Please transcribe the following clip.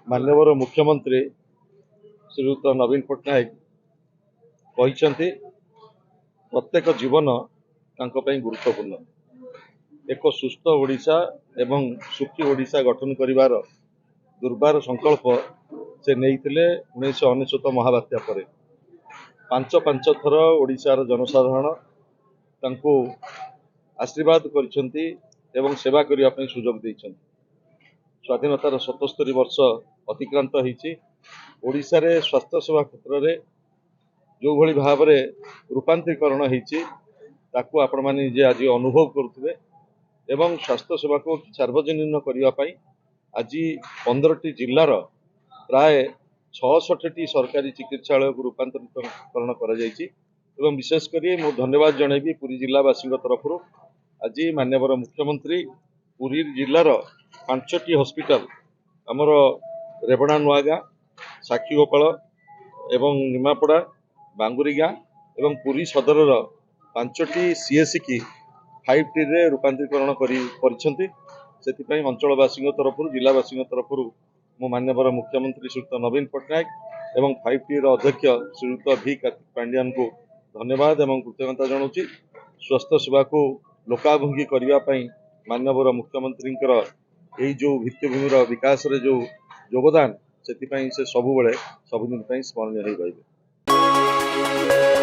माननीय मुख्यमंत्री श्रीयुत नवीन पट्टनायक कहते प्रत्येक जीवन गुरुत्वपूर्ण एक सुस्थ ओडिशा एवं सुखी ओडिशा गठन करिवार दुर्बार संकल्प से नहीं 1999 महाबात्या पर पांच पांच थर ओडिशार जनसाधारण तांको आशीर्वाद करिसेंती एवं सेवा करिया पई सुजोग दैछन। स्वाधीनतार 77 वर्ष अतिक्रांत होईछि। ओडिशा रे स्वास्थ्य सेवा क्षेत्र रे जो भली भाव रे रूपांतरीकरण होईछि ताकू आपण माने जे आज अनुभव करुथिबे एवं स्वास्थ्य सेवा को सार्वजनीन करिया पई आज 15टी जिल्लार प्राय 66टी सरकारी चिकित्सालय को रूपांतरीकरण करा जायछि एवं विशेषकर मो धन्यवाद जनइबी पुरी जिलावासी तरफ आज माननीय मुख्यमंत्री पुरी जिलार 5टी हॉस्पिटल आमर रेबणा नुआगा साक्षीगोपाल एवं निमापड़ा बांगुरीगा एवं पुरी सदर 5टी सीएससी की 5T रे रूपांतरीकरण करिसेंती। सेथिपई अंचलवासी तरफ जिलावासी तरफ मो माननीय मुख्यमंत्री श्रीयुत नवीन पट्टनायक एवं 5T रो अध्यक्ष श्रीयुत भी कार्तिक पांड्यान को धन्यवाद एवं कृतज्ञता जनाऊँगी। स्वास्थ्य सेवा को लोकाभिमुखी करने माननीय मुख्यमंत्री जो भित्तिभूमि विकास रे जो योगदान से सबुबले सबुदिन स्मरणीय हो रही।